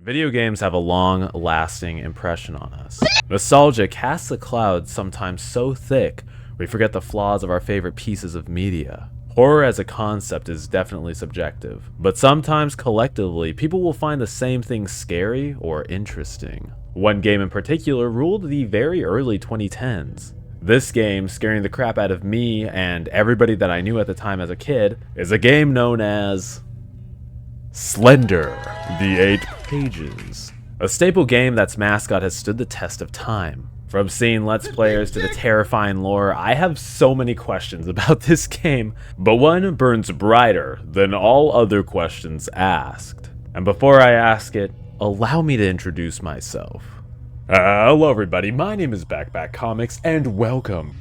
Video games have a long-lasting impression on us. Nostalgia casts a cloud sometimes so thick we forget the flaws of our favorite pieces of media. Horror as a concept is definitely subjective, but sometimes collectively people will find the same thing scary or interesting. One game in particular ruled the very early 2010s. This game, scaring the crap out of me and everybody that I knew at the time as a kid, is a game known as Slender, the 8 Pages. A staple game that's mascot has stood the test of time. From seeing Let's Players to the terrifying lore, I have so many questions about this game, but one burns brighter than all other questions asked. And before I ask it, allow me to introduce myself. Hello everybody, my name is Backpack Comics, and welcome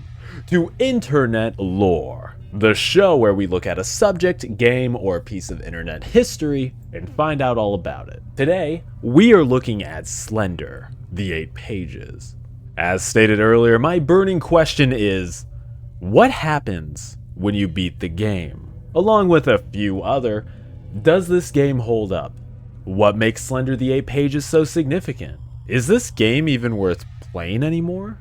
to Internet Lore, the show where we look at a subject, game, or piece of internet history and find out all about it. Today, we are looking at Slender, the 8 Pages. As stated earlier, my burning question is, what happens when you beat the game? Along with a few other, does this game hold up? What makes Slender the 8 Pages so significant? Is this game even worth playing anymore?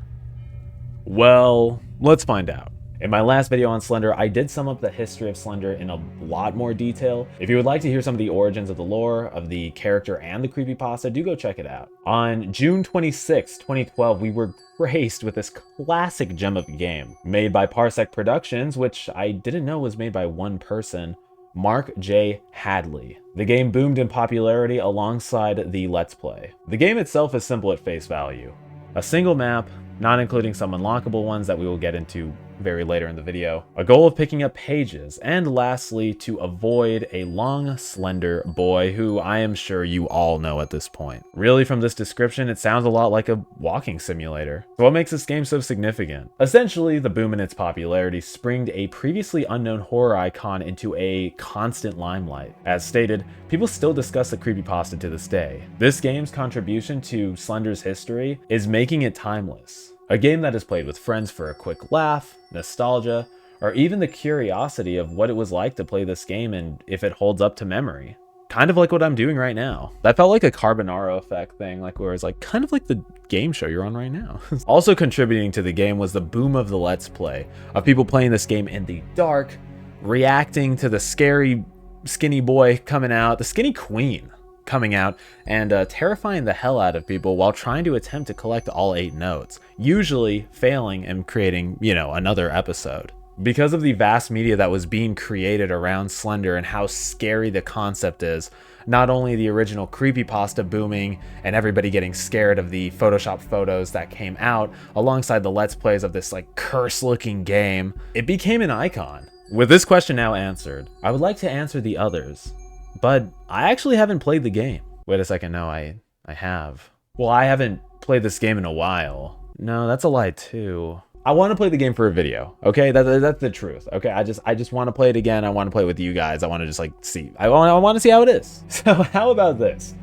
Well, let's find out. In my last video on Slender, I did sum up the history of Slender in a lot more detail. If you would like to hear some of the origins of the lore, of the character, and the creepypasta, do go check it out. On June 26, 2012, we were graced with this classic gem of a game, made by Parsec Productions, which I didn't know was made by one person, Mark J. Hadley. The game boomed in popularity alongside the Let's Play. The game itself is simple at face value. A single map, not including some unlockable ones that we will get into very later in the video, a goal of picking up pages, and lastly, to avoid a long, slender boy who I am sure you all know at this point. Really, from this description, it sounds a lot like a walking simulator. So what makes this game so significant? Essentially, the boom in its popularity springed a previously unknown horror icon into a constant limelight. As stated, people still discuss the creepypasta to this day. This game's contribution to Slender's history is making it timeless. A game that is played with friends for a quick laugh, nostalgia, or even the curiosity of what it was like to play this game and if it holds up to memory. Kind of like what I'm doing right now. That felt like a Carbonaro effect thing, like where it's like kind of like the game show you're on right now. Also contributing to the game was the boom of the Let's Play, of people playing this game in the dark, reacting to the scary skinny boy coming out, the skinny queen coming out, and terrifying the hell out of people while trying to attempt to collect all 8 notes, usually failing and creating, another episode. Because of the vast media that was being created around Slender and how scary the concept is, not only the original creepypasta booming and everybody getting scared of the Photoshop photos that came out alongside the Let's Plays of this like curse-looking game, it became an icon. With this question now answered, I would like to answer the others. But I actually haven't played the game. Wait a second, no, I have. Well, I haven't played this game in a while. No, that's a lie too. I want to play the game for a video, okay? That's the truth, okay? I just want to play it again. I want to play it with you guys. I want to just like see. I want to see how it is. So how about this?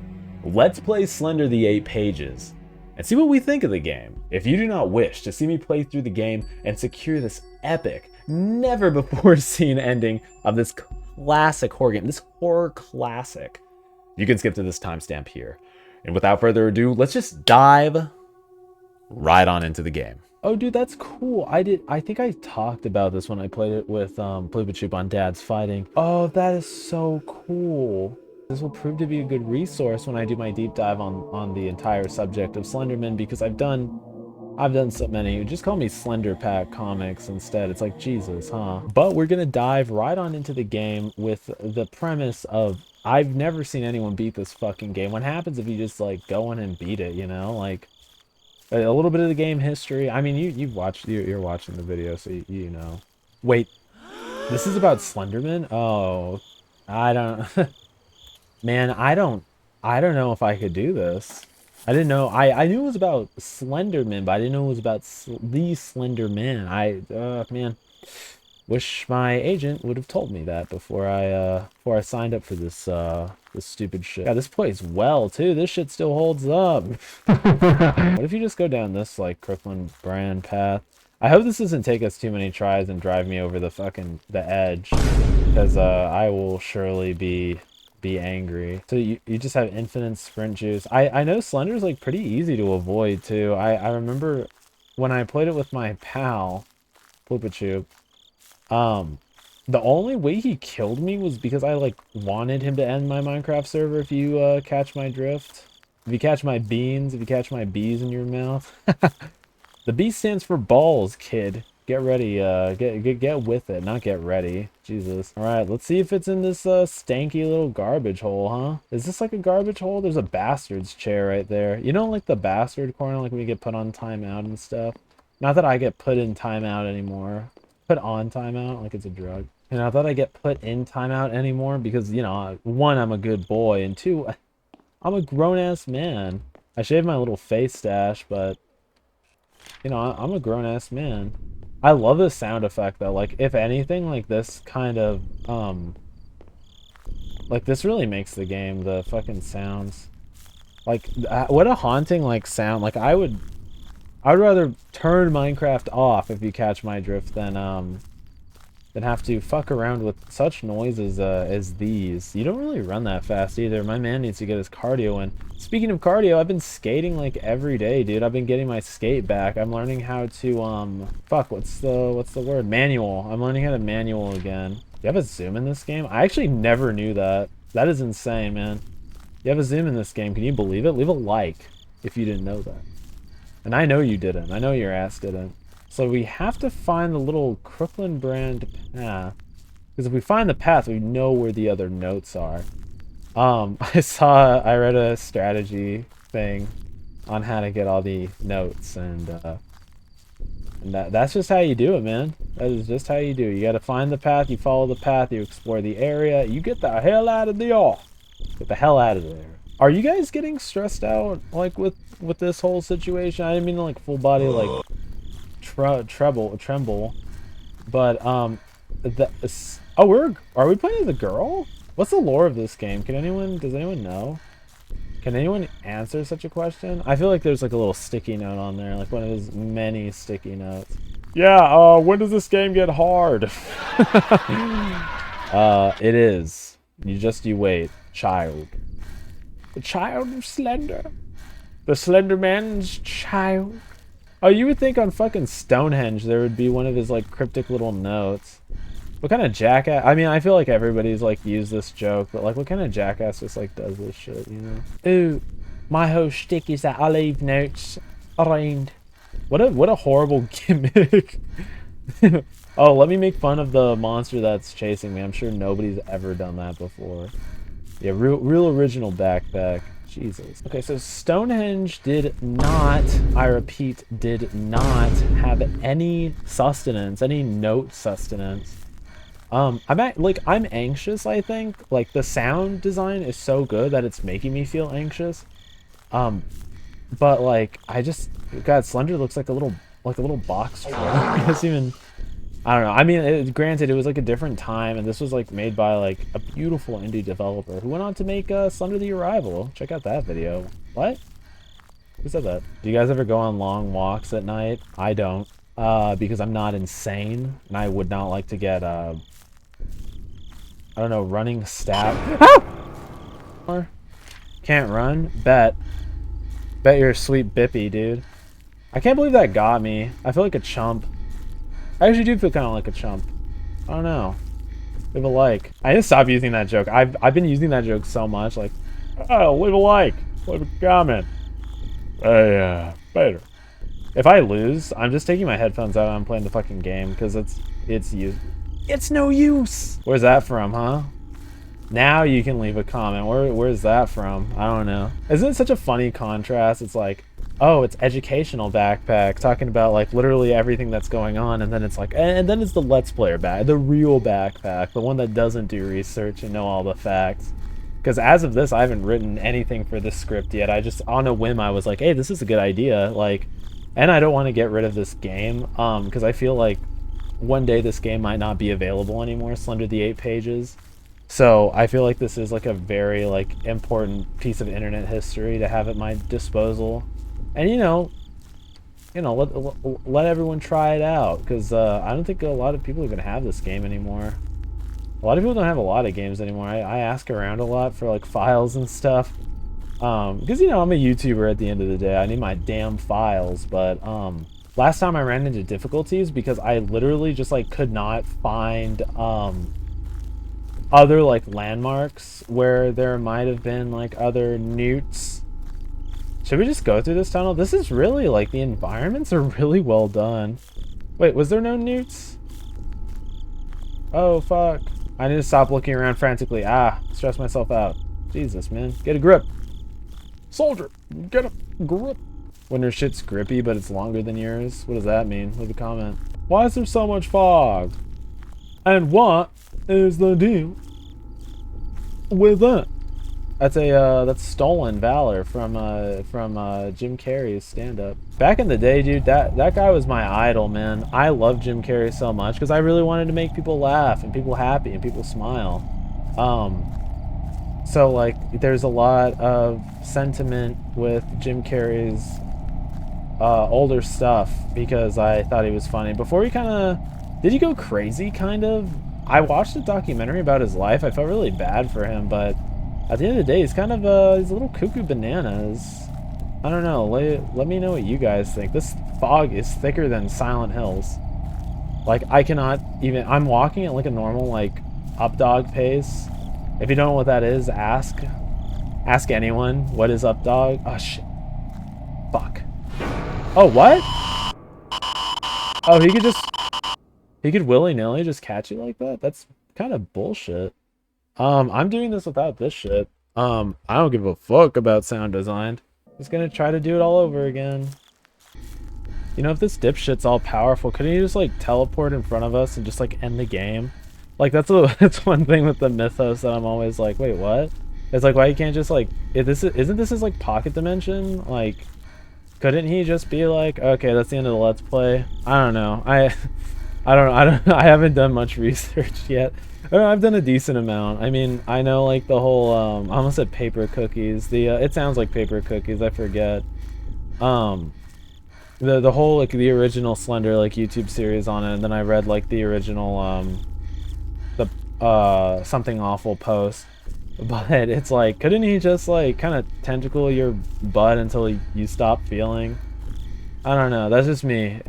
Let's play Slender the 8 Pages and see what we think of the game. If you do not wish to see me play through the game and secure this epic, never before seen ending of this classic horror game, this horror classic, you can skip to this timestamp here. And without further ado, let's just dive right on into the game. Oh, dude, that's cool. I think I talked about this when I played it with Bloop on Dad's Fighting. Oh, that is so cool. This will prove to be a good resource when I do my deep dive on the entire subject of Slenderman, because I've done so many. Just call me Slender Pack Comics instead. It's like Jesus, huh? But we're gonna dive right on into the game with the premise of I've never seen anyone beat this fucking game. What happens if you just like go in and beat it, like a little bit of the game history. I mean, you're watching the video, so you know. Wait, this is about Slenderman? Oh, I don't man, I don't know if I could do this. I didn't know. I knew it was about Slenderman, but I didn't know it was about the Slenderman. Man, wish my agent would have told me that before I signed up for this stupid shit. Yeah, this plays well too. This shit still holds up. What if you just go down this like Crooklyn brand path? I hope this doesn't take us too many tries and drive me over the edge, because I will surely be be angry. So you just have infinite sprint juice. I know Slender's like pretty easy to avoid too. I remember when I played it with my pal, Flippachoop, the only way he killed me was because I like wanted him to end my Minecraft server, if you catch my drift. If you catch my beans, if you catch my bees in your mouth. The B stands for balls, kid. Get ready, get with it, not get ready. Jesus. Alright, let's see if it's in this stanky little garbage hole, huh? Is this like a garbage hole? There's a bastard's chair right there. You know, like the bastard corner, like when you get put on timeout and stuff? Not that I get put in timeout anymore. Put on timeout, like it's a drug. And not that I get put in timeout anymore because, you know, one, I'm a good boy, and two, I'm a grown-ass man. I shaved my little face stash, but you know, I'm a grown-ass man. I love the sound effect, though. Like, if anything, like, this kind of, like, this really makes the game, the fucking sounds. Like, what a haunting, like, sound. Like, I would rather turn Minecraft off, if you catch my drift, than have to fuck around with such noises as these. You don't really run that fast either. My man needs to get his cardio in. Speaking of cardio, I've been skating like every day, dude. I've been getting my skate back. I'm learning how to fuck, what's the word? Manual. I'm learning how to manual again. You have a zoom in this game? I actually never knew that. That is insane, man. You have a zoom in this game. Can you believe it? Leave a like if you didn't know that. And I know you didn't. I know your ass didn't. So we have to find the little Crooklyn brand path. Because if we find the path, we know where the other notes are. I read a strategy thing on how to get all the notes, and that's just how you do it, man. That is just how you do it. You gotta find the path, you follow the path, you explore the area, you get the hell out of the Get the hell out of there. Are you guys getting stressed out, like, with this whole situation? I didn't mean to, like, full body, like, tremble, but are we playing as a girl? What's the lore of this game? Does anyone know? Can anyone answer such a question? I feel like there's like a little sticky note on there, like one of those many sticky notes. Yeah, when does this game get hard? It is. You wait. Child. The child of Slender. The Slenderman's child. Oh, you would think on fucking Stonehenge there would be one of his, like, cryptic little notes. What kind of jackass? I mean, I feel like everybody's, like, used this joke, but, like, what kind of jackass just, like, does this shit, you know? Ooh, my whole shtick is that I leave notes around. What a horrible gimmick. Oh, let me make fun of the monster that's chasing me. I'm sure nobody's ever done that before. Yeah, real original backpack. Jesus. Okay, so Stonehenge did not, I repeat, did not have any sustenance, any note sustenance. I'm anxious, I think. Like, the sound design is so good that it's making me feel anxious. But like, God, Slender looks like a little box truck. It's even, I don't know. I mean, granted, it was like a different time, and this was like made by like a beautiful indie developer who went on to make Slender the Arrival. Check out that video. What? Who said that? Do you guys ever go on long walks at night? I don't, because I'm not insane, and I would not like to get I don't know, running stabbed. Ah! Can't run? Bet you're a sweet bippy, dude. I can't believe that got me. I feel like a chump. I actually do feel kind of like a chump. I don't know. Leave a like. I need to stop using that joke. I've been using that joke so much. Like, oh, leave a like. Leave a comment. Better. If I lose, I'm just taking my headphones out and I'm playing the fucking game because it's no use. Where's that from, huh? Now you can leave a comment. Where's that from? I don't know. Isn't it such a funny contrast? It's like, oh, it's educational backpack, talking about like literally everything that's going on, and then it's like, and then it's the Let's Player bag, the real backpack, the one that doesn't do research and know all the facts. Because as of this, I haven't written anything for this script yet. I just, on a whim, I was like, hey, this is a good idea. Like, and I don't want to get rid of this game, because I feel like one day this game might not be available anymore, Slender the 8 Pages. So I feel like this is like a very like important piece of internet history to have at my disposal. And you know, let everyone try it out, because I don't think a lot of people even have this game anymore. A lot of people don't have a lot of games anymore. I ask around a lot for like files and stuff. Because you know, I'm a YouTuber at the end of the day. I need my damn files, but last time I ran into difficulties because I literally just like could not find other like landmarks where there might have been like other newts. Should we just go through this tunnel? This is really like the environments are really well done. Wait, was there no newts? Oh fuck. I need to stop looking around frantically. Stress myself out. Jesus, man. Get a grip. Soldier, get a grip. When your shit's grippy but it's longer than yours. What does that mean? Leave a comment. Why is there so much fog? And what is the deal with that? That's stolen valor from Jim Carrey's stand-up. Back in the day, dude, that guy was my idol, man. I loved Jim Carrey so much because I really wanted to make people laugh and people happy and people smile. So like, there's a lot of sentiment with Jim Carrey's older stuff because I thought he was funny. Before he did he go crazy, kind of? I watched a documentary about his life. I felt really bad for him, but at the end of the day, he's kind of, he's a little cuckoo bananas. I don't know, let me know what you guys think. This fog is thicker than Silent Hills. Like, I cannot even, I'm walking at like a normal, like, up dog pace. If you don't know what that is, ask anyone, what is up dog? Oh shit. Fuck. Oh, what? Oh, he could willy-nilly just catch you like that? That's kind of bullshit. I'm doing this without this shit. I don't give a fuck about sound design. Just gonna try to do it all over again. You know, if this dipshit's all powerful, couldn't he just like teleport in front of us and just like end the game? Like that's one thing with the mythos that I'm always like, wait, what? It's like, why you can't just like, isn't this his like pocket dimension? Like, couldn't he just be like, okay, that's the end of the let's play? I don't know. I I haven't done much research yet. I've done a decent amount. I mean, I know like the whole I almost said paper cookies. It sounds like paper cookies, I forget. The whole like the original Slender like YouTube series on it, and then I read like the original the something awful post. But it's like, couldn't he just like kind of tentacle your butt until you stop feeling? I don't know, that's just me.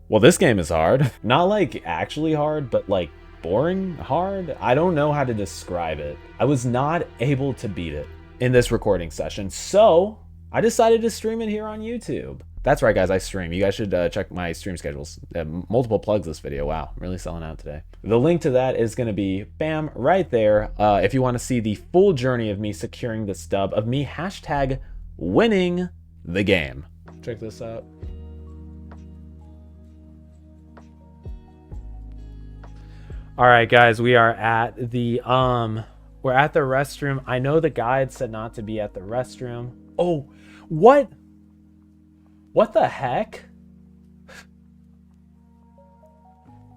Well, this game is hard. Not like actually hard, but like boring hard. I don't know how to describe it. I was not able to beat it in this recording session, so I decided to stream it here on YouTube. That's right, guys, I stream. You guys should check my stream schedules. Multiple plugs this video. Wow, I'm really selling out today. The link to that is going to be, bam, right there. If you want to see the full journey of me securing this dub, of me hashtag winning the game. Check this out. All right, guys, we are at the we're at the restroom. I know the guide said not to be at the restroom. Oh, what? What the heck?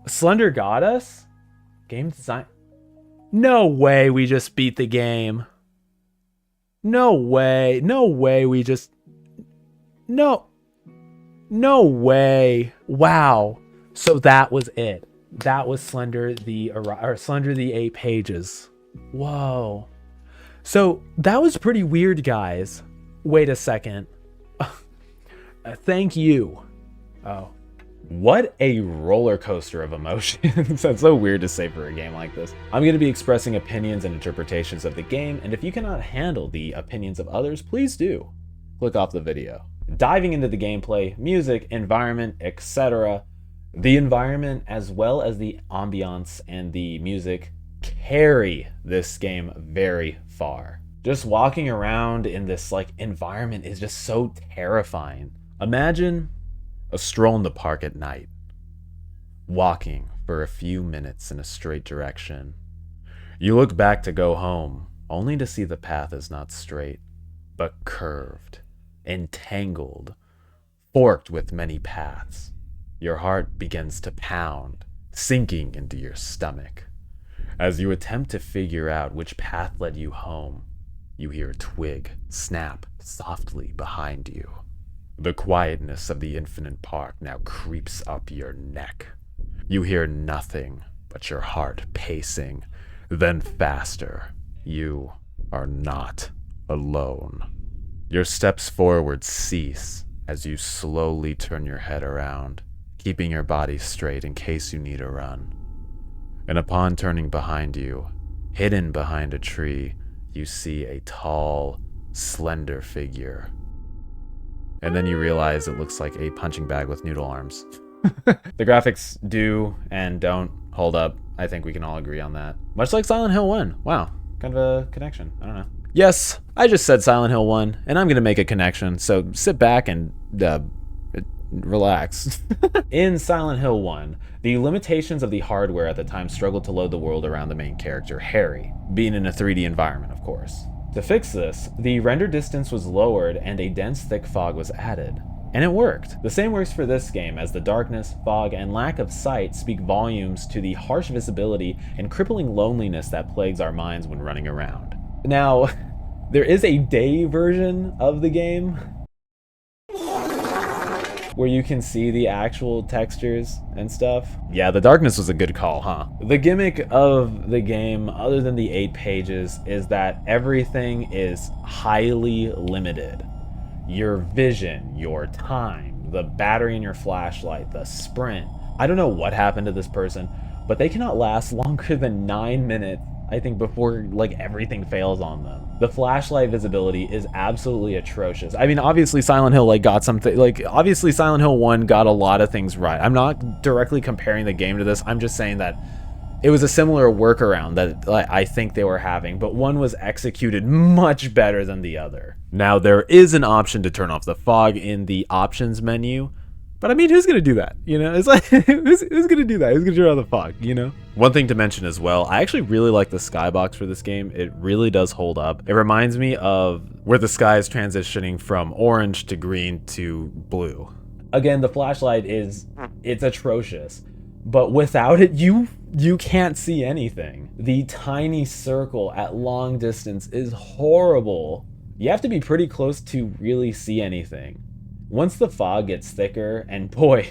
Slender got us? Game design? No way we just beat the game. No way. No way we just... No way. Wow. So that was it. That was Slender the 8 pages. Whoa. So that was pretty weird, guys. Wait a second. Thank you. Oh. What a roller coaster of emotions. That's so weird to say for a game like this. I'm going to be expressing opinions and interpretations of the game, and if you cannot handle the opinions of others, please do click off the video. Diving into the gameplay, music, environment, etc. The environment as well as the ambiance and the music carry this game very far. Just walking around in this like environment is just so terrifying. Imagine a stroll in the park at night, walking for a few minutes in a straight direction. You look back to go home, only to see the path is not straight, but curved, entangled, forked with many paths. Your heart begins to pound, sinking into your stomach. As you attempt to figure out which path led you home, you hear a twig snap softly behind you. The quietness of the infinite park now creeps up your neck. You hear nothing but your heart pacing, then faster. You are not alone. Your steps forward cease as you slowly turn your head around, keeping your body straight in case you need a run. And upon turning behind you, hidden behind a tree, you see a tall, slender figure. And then you realize it looks like a punching bag with noodle arms. The graphics do and don't hold up. I think we can all agree on that. Much like Silent Hill 1. Wow, kind of a connection. I don't know. Yes, I just said Silent Hill 1, and I'm going to make a connection, so sit back and relax. In Silent Hill 1, the limitations of the hardware at the time struggled to load the world around the main character, Harry, being in a 3D environment, of course. To fix this, the render distance was lowered and a dense, thick fog was added. And it worked. The same works for this game, as the darkness, fog, and lack of sight speak volumes to the harsh visibility and crippling loneliness that plagues our minds when running around. Now, there is a day version of the game where you can see the actual textures and stuff. Yeah, the darkness was a good call, huh? The gimmick of the game, other than the 8 pages, is that everything is highly limited. Your vision, your time, the battery in your flashlight, the sprint. I don't know what happened to this person, but they cannot last longer than 9 minutes, I think, before like everything fails on them. The flashlight visibility is absolutely atrocious. I mean, obviously Silent Hill got something, obviously Silent Hill 1 got a lot of things right. I'm not directly comparing the game to this. I'm just saying that it was a similar workaround that I think they were having, but one was executed much better than the other. Now, there is an option to turn off the fog in the options menu, but I mean, who's gonna do that? You know, it's like, who's gonna do that? Who's gonna turn off the fog, you know? One thing to mention as well, I actually really like the skybox for this game. It really does hold up. It reminds me of where the sky is transitioning from orange to green to blue. Again, the flashlight it's atrocious, but without it, you can't see anything. The tiny circle at long distance is horrible. You have to be pretty close to really see anything. Once the fog gets thicker, and boy,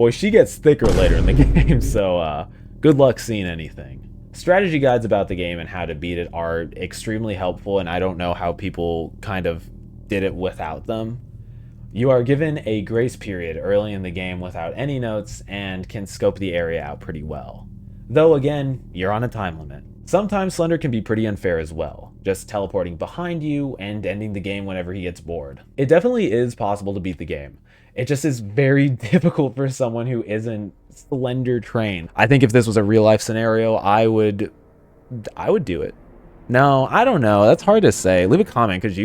she gets thicker later in the game, so good luck seeing anything. Strategy guides about the game and how to beat it are extremely helpful, and I don't know how people kind of did it without them. You are given a grace period early in the game without any notes and can scope the area out pretty well. Though again, you're on a time limit. Sometimes Slender can be pretty unfair as well, just teleporting behind you and ending the game whenever he gets bored. It definitely is possible to beat the game. It just is very difficult for someone who isn't Slender trained. I think if this was a real life scenario, I would do it. No, I don't know. That's hard to say. Leave a comment, because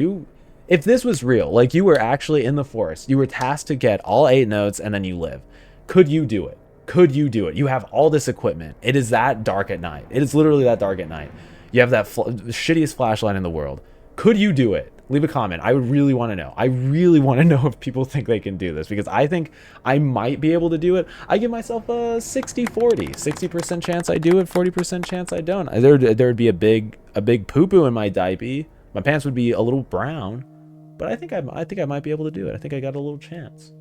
if this was real, like you were actually in the forest, you were tasked to get all 8 notes and then you live. Could you do it? Could you do it? You have all this equipment. It is that dark at night. It is literally that dark at night. You have that shittiest flashlight in the world. Could you do it? Leave a comment. I would really want to know. I really want to know if people think they can do this, because I think I might be able to do it. I give myself a 60-40. 60% chance I do it, 40% chance I don't. There'd be a big poo-poo in my diaper. My pants would be a little brown, but I think I might be able to do it. I think I got a little chance.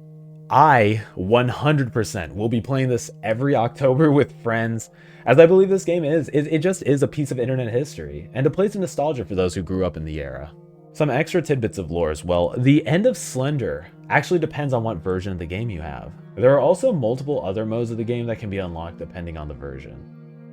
I 100% will be playing this every October with friends, as I believe this game it just is a piece of internet history, and a place of nostalgia for those who grew up in the era. Some extra tidbits of lore as well. The end of Slender actually depends on what version of the game you have. There are also multiple other modes of the game that can be unlocked depending on the version.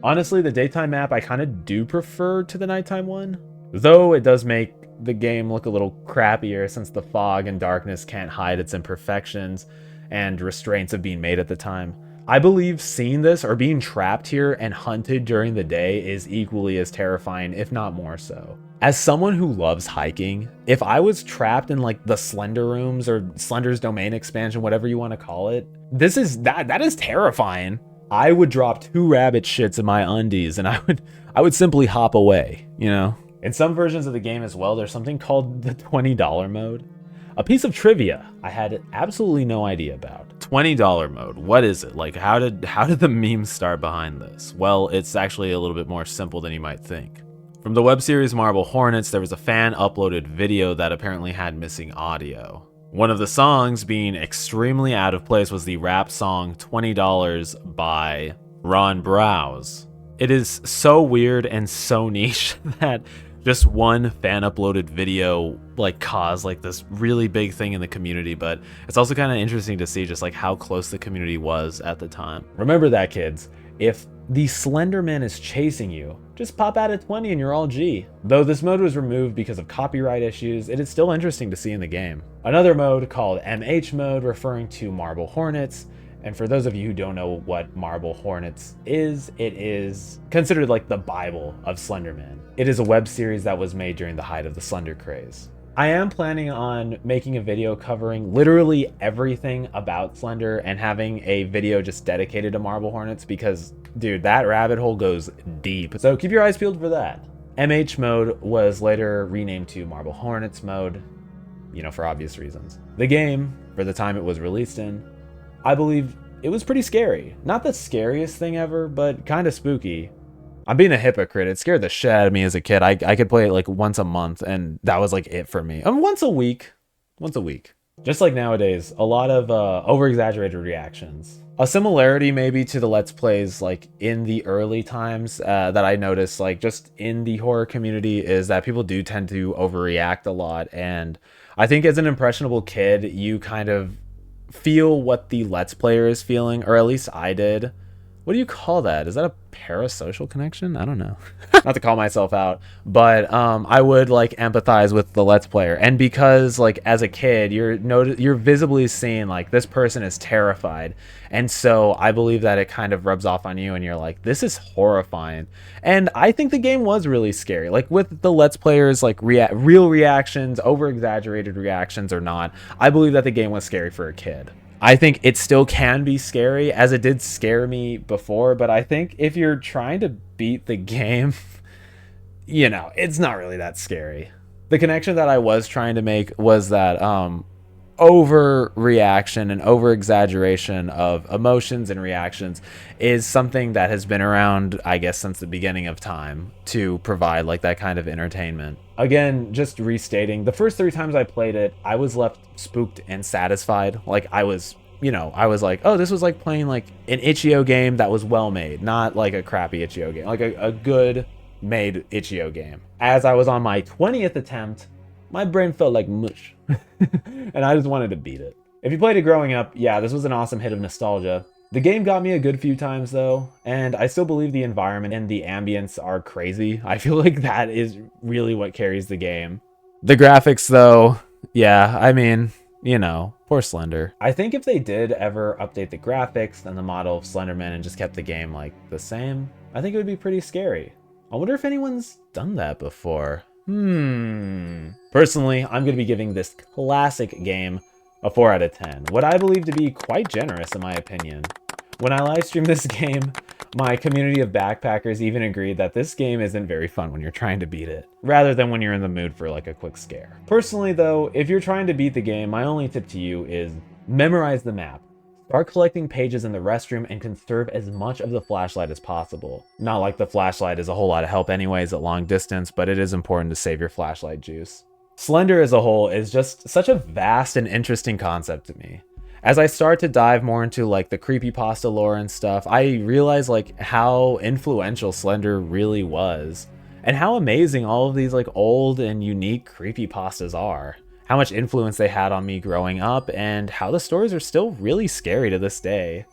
Honestly, the daytime map I kind of do prefer to the nighttime one, though it does make the game look a little crappier since the fog and darkness can't hide its imperfections and restraints of being made at the time. I believe seeing this or being trapped here and hunted during the day is equally as terrifying, if not more so. As someone who loves hiking, if I was trapped in like the Slender rooms or Slender's domain expansion, whatever you want to call it, that is terrifying. I would drop 2 rabbit shits in my undies and I would simply hop away, you know? In some versions of the game as well, there's something called the $20 mode. A piece of trivia I had absolutely no idea about. $20 mode. What is it? Like, how did the memes start behind this? Well, it's actually a little bit more simple than you might think. From the web series Marble Hornets, there was a fan uploaded video that apparently had missing audio. One of the songs being extremely out of place was the rap song $20 by Ron Browse. It is so weird and so niche that just one fan uploaded video like caused like this really big thing in the community, but it's also kind of interesting to see just like how close the community was at the time. Remember that, kids. If the Slenderman is chasing you, just pop out at 20 and you're all G. Though this mode was removed because of copyright issues, it is still interesting to see in the game. Another mode called MH mode, referring to Marble Hornets. And for those of you who don't know what Marble Hornets is, it is considered like the Bible of Slenderman. It is a web series that was made during the height of the Slender craze. I am planning on making a video covering literally everything about Slender and having a video just dedicated to Marble Hornets because, dude, that rabbit hole goes deep. So keep your eyes peeled for that. MH mode was later renamed to Marble Hornets mode, you know, for obvious reasons. The game, for the time it was released in, I believe it was pretty scary. Not the scariest thing ever, but kind of spooky. I'm being a hypocrite. It scared the shit out of me as a kid. I could play it like once a month, and that was like it for me. Once a week. Just like nowadays, a lot of over-exaggerated reactions. A similarity maybe to the Let's Plays like in the early times that I noticed like just in the horror community is that people do tend to overreact a lot. And I think as an impressionable kid, you kind of feel what the Let's Player is feeling, or at least I did. What do you call that? Is that a parasocial connection? I don't know. Not to call myself out, but I would like empathize with the Let's Player. And because like as a kid, you're visibly seeing like this person is terrified. And so I believe that it kind of rubs off on you and you're like, this is horrifying. And I think the game was really scary. Like with the Let's Players, like real reactions, over exaggerated reactions or not, I believe that the game was scary for a kid. I think it still can be scary, as it did scare me before, but I think if you're trying to beat the game, you know, it's not really that scary. The connection that I was trying to make was that overreaction and over-exaggeration of emotions and reactions is something that has been around, I guess, since the beginning of time to provide like that kind of entertainment. Again, just restating, the first 3 times I played it, I was left spooked and satisfied. Like I was like, oh, this was like playing like an itch.io game that was well made, not like a crappy itch.io game, like a good made itch.io game. As I was on my 20th attempt, my brain felt like mush and I just wanted to beat it. If you played it growing up, yeah, this was an awesome hit of nostalgia. The game got me a good few times though, and I still believe the environment and the ambience are crazy. I feel like that is really what carries the game. The graphics though, yeah, I mean, you know, poor Slender. I think if they did ever update the graphics and the model of Slenderman and just kept the game like the same, I think it would be pretty scary. I wonder if anyone's done that before. Personally, I'm going to be giving this classic game a 4 out of 10. What I believe to be quite generous in my opinion. When I live streamed this game, my community of backpackers even agreed that this game isn't very fun when you're trying to beat it, rather than when you're in the mood for like a quick scare. Personally though, if you're trying to beat the game, my only tip to you is memorize the map. Start collecting pages in the restroom and conserve as much of the flashlight as possible. Not like the flashlight is a whole lot of help anyways at long distance, but it is important to save your flashlight juice. Slender as a whole is just such a vast and interesting concept to me. As I start to dive more into like the creepypasta lore and stuff, I realize like how influential Slender really was, and how amazing all of these like old and unique creepypastas are. How much influence they had on me growing up, and how the stories are still really scary to this day.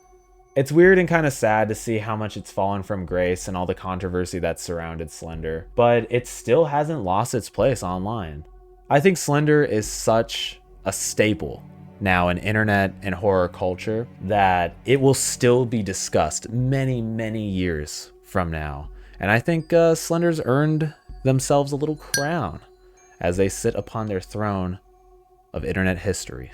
It's weird and kind of sad to see how much it's fallen from grace and all the controversy that surrounded Slender, but it still hasn't lost its place online. I think Slender is such a staple now in internet and horror culture that it will still be discussed many, many years from now. And I think Slender's earned themselves a little crown as they sit upon their throne of internet history.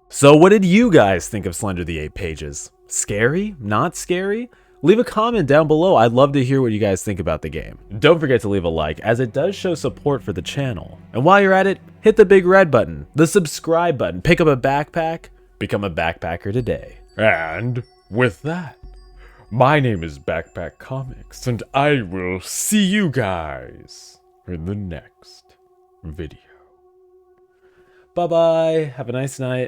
So what did you guys think of Slender the 8 Pages? Scary? Not scary? Leave a comment down below. I'd love to hear what you guys think about the game. Don't forget to leave a like, as it does show support for the channel. And while you're at it, hit the big red button, the subscribe button, pick up a backpack, become a backpacker today. And with that, my name is Backpack Comics, and I will see you guys in the next video. Bye bye. Have a nice night.